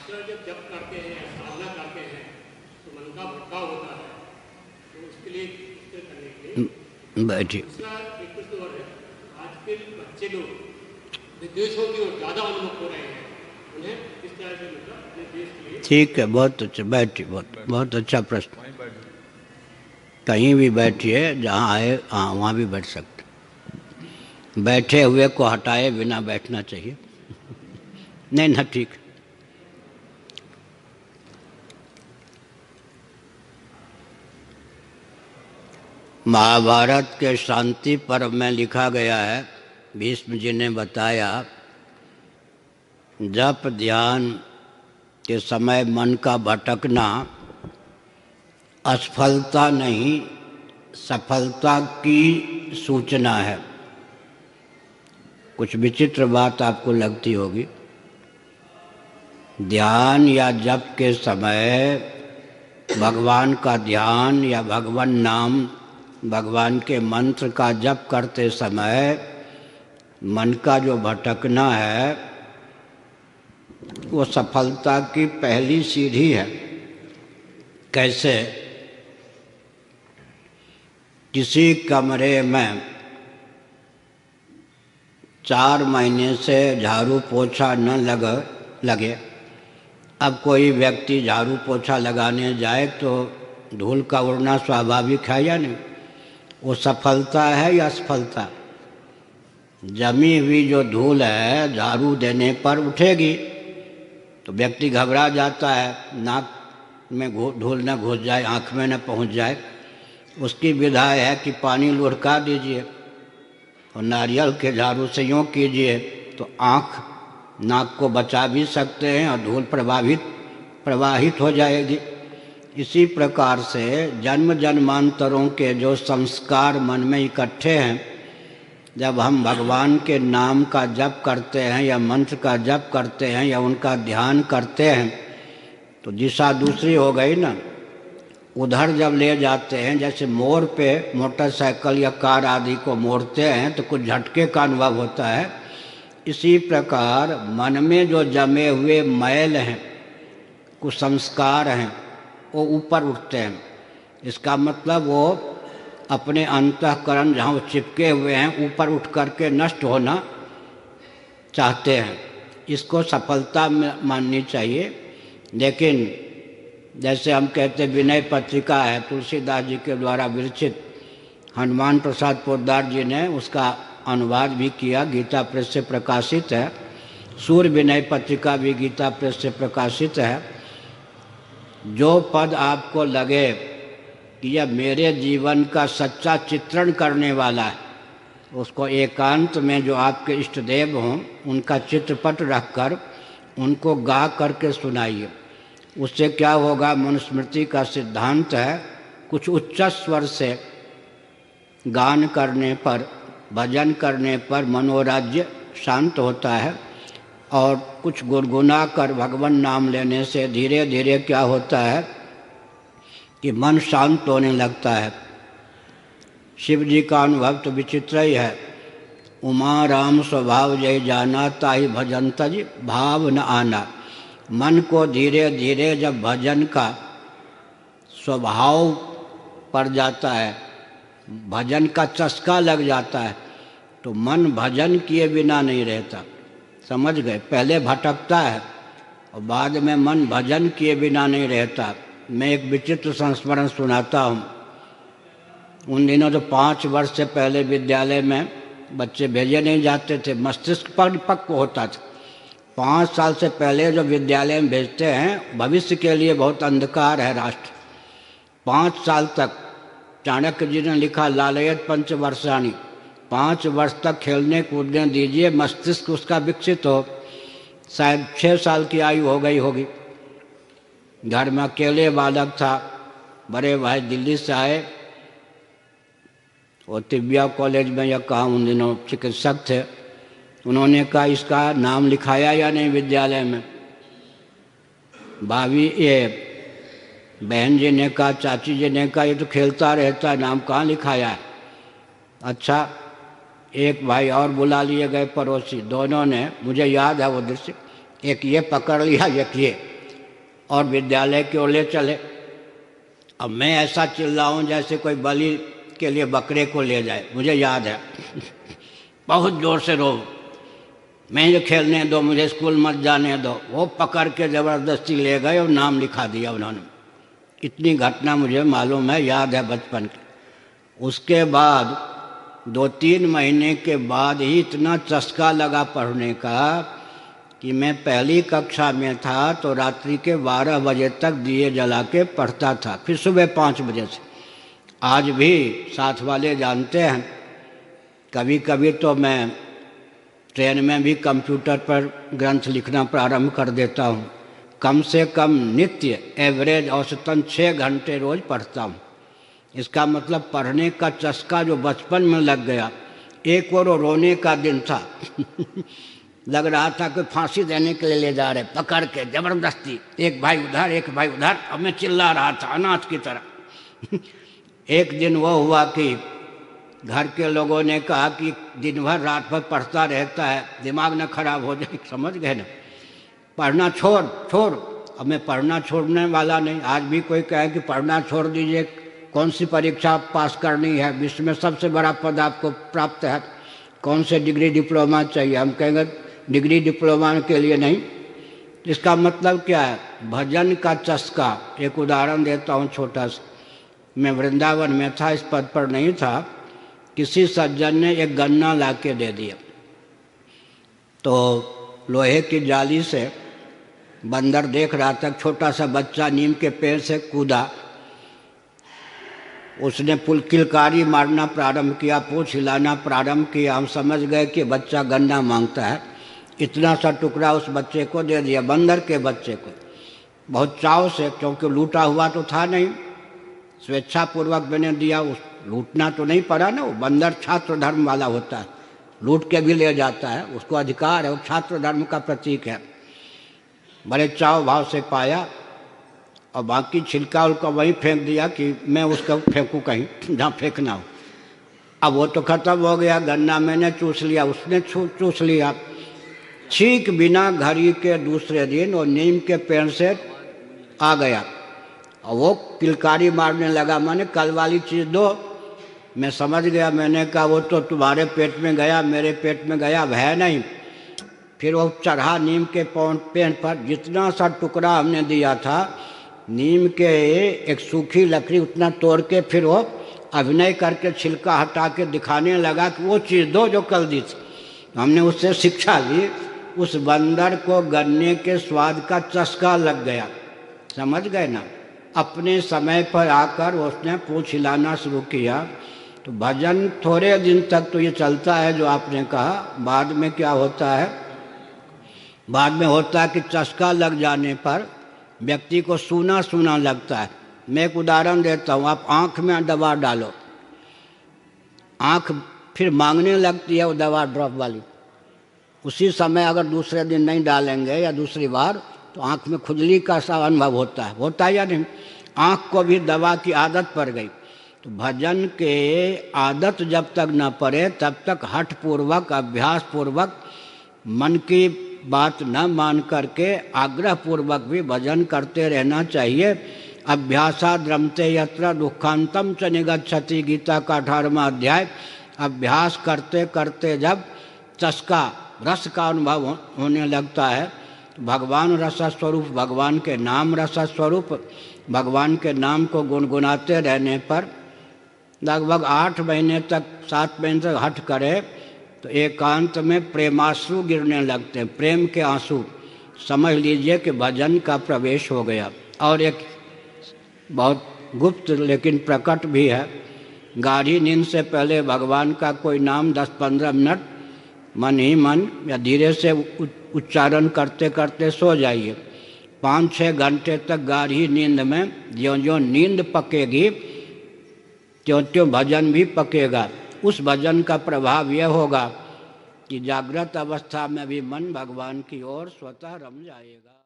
तरह जब जप करते हैं या साधना करते हैं तो मन का भटकाव होता है, तो उसके लिए स्थिर करने के लिए बैठिए। दूसरा एक प्रश्न और है, आजकल बच्चे लोग विदेशों की ओर ज़्यादा उन्मुख हो रहे हैं, उन्हें किस तरह से मतलब अपने देश के लिए। ठीक है, बहुत अच्छा, बैठिए। बहुत अच्छा प्रश्न। कहीं भी बैठिए, जहाँ आए हाँ वहाँ भी बैठ सकते। बैठे हुए को हटाए बिना बैठना चाहिए। नहीं ना, ठीक। महाभारत के शांति पर्व में लिखा गया है, भीष्म जी ने बताया, जप ध्यान के समय मन का भटकना असफलता नहीं, सफलता की सूचना है। कुछ विचित्र बात आपको लगती होगी। ध्यान या जप के समय भगवान का ध्यान या भगवान नाम, भगवान के मंत्र का जप करते समय मन का जो भटकना है वो सफलता की पहली सीढ़ी है। कैसे? किसी कमरे में 4 महीने से झाड़ू पोछा न लगे, अब कोई व्यक्ति झाड़ू पोछा लगाने जाए तो धूल का उड़ना स्वाभाविक है या नहीं? वो सफलता है या असफलता? जमी हुई जो धूल है झाड़ू देने पर उठेगी तो व्यक्ति घबरा जाता है, नाक में धूल न घुस जाए, आँख में न पहुँच जाए। उसकी विधा है कि पानी लुढ़का दीजिए और नारियल के झाड़ू से यूँ कीजिए तो आँख नाक को बचा भी सकते हैं और धूल प्रवाहित हो जाएगी। इसी प्रकार से जन्म जन्मांतरों के जो संस्कार मन में इकट्ठे हैं, जब हम भगवान के नाम का जप करते हैं या मंत्र का जप करते हैं या उनका ध्यान करते हैं तो दिशा दूसरी हो गई ना। उधर जब ले जाते हैं, जैसे मोड़ पे मोटरसाइकिल या कार आदि को मोड़ते हैं तो कुछ झटके का अनुभव होता है, इसी प्रकार मन में जो जमे हुए मैल हैं, कुछ संस्कार हैं, वो ऊपर उठते हैं। इसका मतलब वो अपने अंतःकरण जहाँ वो चिपके हुए हैं ऊपर उठ करके नष्ट होना चाहते हैं। इसको सफलता माननी चाहिए। लेकिन जैसे हम कहते विनय पत्रिका है, तुलसीदास जी के द्वारा विरचित, हनुमान प्रसाद पोद्दार जी ने उसका अनुवाद भी किया, गीता प्रेस से प्रकाशित है। सूर्य विनय पत्रिका भी गीता प्रेस से प्रकाशित है। जो पद आपको लगे कि यह मेरे जीवन का सच्चा चित्रण करने वाला है, उसको एकांत में जो आपके इष्ट देव हों उनका चित्रपट रखकर उनको गा करके सुनाइए। उससे क्या होगा? मनुस्मृति का सिद्धांत है, कुछ उच्च स्वर से गान करने पर, भजन करने पर मनोराज्य शांत होता है और कुछ गुनगुना कर भगवान नाम लेने से धीरे धीरे क्या होता है कि मन शांत होने लगता है। शिव जी का अनुभव तो विचित्र ही है। उमा राम स्वभाव जय जाना, ताहि भजन तज भाव न आना। मन को धीरे धीरे जब भजन का स्वभाव पड़ जाता है, भजन का चस्का लग जाता है, तो मन भजन किए बिना नहीं रहता। समझ गए? पहले भटकता है और बाद में मन भजन किए बिना नहीं रहता। मैं एक विचित्र संस्मरण सुनाता हूँ। उन दिनों तो 5 वर्ष से पहले विद्यालय में बच्चे भेजे नहीं जाते थे, मस्तिष्क परिपक्व होता था। 5 साल से पहले जो विद्यालय में भेजते हैं, भविष्य के लिए बहुत अंधकार है राष्ट्र। 5 साल तक चाणक्य जी ने लिखा, लालयत पंचवर्षाणि, 5 वर्ष तक खेलने कूदने दीजिए, मस्तिष्क उसका विकसित हो। शायद 6 साल की आयु हो गई होगी। घर में अकेले बालक था। बड़े भाई दिल्ली से आए और तिब्बिया कॉलेज में या कहाँ उन दिनों चिकित्सक थे। उन्होंने कहा, इसका नाम लिखाया या नहीं विद्यालय में? भाभी ये बहन जी ने कहा, चाची जी ने कहा, ये तो खेलता रहता है, नाम कहाँ लिखाया है? अच्छा, एक भाई और बुला लिए गए पड़ोसी। दोनों ने, मुझे याद है वो दृश्य, एक ये पकड़ लिया, एक ये। और विद्यालय की ओर ले चले। अब मैं ऐसा चिल्लाऊं जैसे कोई बलि के लिए बकरे को ले जाए। मुझे याद है बहुत ज़ोर से रो, मैं ये खेलने दो, मुझे स्कूल मत जाने दो। वो पकड़ के ज़बरदस्ती ले गए और नाम लिखा दिया उन्होंने। इतनी घटना मुझे मालूम है, याद है बचपन की। उसके बाद 2-3 महीने के बाद ही इतना चस्का लगा पढ़ने का कि मैं पहली कक्षा में था तो रात्रि के 12 बजे तक दिए जला के पढ़ता था, फिर सुबह 5 बजे से। आज भी साथ वाले जानते हैं, कभी कभी तो मैं ट्रेन में भी कंप्यूटर पर ग्रंथ लिखना प्रारंभ कर देता हूँ। कम से कम नित्य एवरेज औसतन 6 घंटे रोज पढ़ता हूँ। इसका मतलब पढ़ने का चस्का जो बचपन में लग गया। एक और रोने का दिन था लग रहा था कि फांसी देने के लिए ले जा रहे, पकड़ के जबरदस्ती, एक भाई उधर एक भाई उधर। अब मैं चिल्ला रहा था अनाथ की तरह एक दिन वो हुआ कि घर के लोगों ने कहा कि दिन भर रात भर पढ़ता रहता है, दिमाग न खराब हो जाए, समझ गए ना, पढ़ना छोड़ छोड़। अब मैं पढ़ना छोड़ने वाला नहीं। आज भी कोई कहे कि पढ़ना छोड़ दीजिए, कौन सी परीक्षा पास करनी है, विश्व में सबसे बड़ा पद आपको प्राप्त है, कौन से डिग्री डिप्लोमा चाहिए, हम कहेंगे डिग्री डिप्लोमा के लिए नहीं। इसका मतलब क्या है? भजन का चस्का। एक उदाहरण देता हूँ छोटा सा। मैं वृंदावन में था, इस पद पर नहीं था। किसी सज्जन ने एक गन्ना ला के दे दिया, तो लोहे की जाली से बंदर देख रहा था, छोटा सा बच्चा नीम के पेड़ से कूदा, उसने किलकारी मारना प्रारंभ किया, पूंछ हिलाना प्रारंभ किया। हम समझ गए कि बच्चा गन्ना मांगता है। इतना सा टुकड़ा उस बच्चे को दे दिया, बंदर के बच्चे को, बहुत चाव से, क्योंकि लूटा हुआ तो था नहीं, स्वेच्छापूर्वक मैंने दिया। उस लूटना तो नहीं पड़ा ना, वो बंदर छात्र धर्म वाला होता है, लूट के भी ले जाता है, उसको अधिकार है, वो छात्र धर्म का प्रतीक है। बड़े चाव भाव से पाया और बाकी छिलका उलका वहीं फेंक दिया कि मैं उसको फेंकूँ कहीं जहाँ फेंकना हो। अब वो तो खत्म हो गया, गन्ना मैंने चूस लिया, उसने चूस लिया। ठीक बिना घड़ी के दूसरे दिन वो नीम के पेड़ से आ गया और वो किलकारी मारने लगा, मैंने कल वाली चीज़ दो। मैं समझ गया, मैंने कहा वो तो तुम्हारे पेट में गया, मेरे पेट में गया, अब है नहीं। फिर वो चढ़ा नीम के पेड़ पर, जितना सा टुकड़ा हमने दिया था नीम के एक सूखी लकड़ी उतना तोड़ के फिर वो अभिनय करके छिलका हटा के दिखाने लगा कि वो चीज़ दो जो कल दी थी। हमने उससे शिक्षा ली। उस बंदर को गन्ने के स्वाद का चस्का लग गया, समझ गए ना। अपने समय पर आकर उसने पूंछ हिलाना शुरू किया। तो भजन थोड़े दिन तक तो ये चलता है जो आपने कहा, बाद में क्या होता है? बाद में होता है कि चस्का लग जाने पर व्यक्ति को सूना सूना लगता है। मैं एक उदाहरण देता हूँ, आप आँख में दवा डालो, आँख फिर मांगने लगती है वो दवा ड्रॉप वाली। उसी समय अगर दूसरे दिन नहीं डालेंगे या दूसरी बार तो आँख में खुजली का सा अनुभव होता है या नहीं? आँख को भी दवा की आदत पड़ गई। तो भजन के आदत जब तक न पड़े तब तक हठपूर्वक अभ्यास पूर्वक मन की बात न मान करके आग्रह पूर्वक भी भजन करते रहना चाहिए। अभ्यासाद् रमते यत्र दुखांतम च निगच्छति, गीता का 18वां अध्याय। अभ्यास करते करते जब चस्का रस का अनुभव होने लगता है, भगवान रस स्वरूप, भगवान के नाम रस स्वरूप, भगवान के नाम को गुनगुनाते रहने पर लगभग 8 महीने तक 7 महीने तक हठ करे तो एकांत में प्रेमाश्रु गिरने लगते हैं, प्रेम के आंसू। समझ लीजिए कि भजन का प्रवेश हो गया। और एक बहुत गुप्त लेकिन प्रकट भी है, गाढ़ी नींद से पहले भगवान का कोई नाम 10-15 मिनट मन ही मन या धीरे से उच्चारण करते करते सो जाइए। 5-6 घंटे तक गाढ़ी नींद में ज्यों ज्यों नींद पकेगी त्यों त्यों भजन भी पकेगा। उस भजन का प्रभाव यह होगा कि जागृत अवस्था में भी मन भगवान की ओर स्वतः रम जाएगा।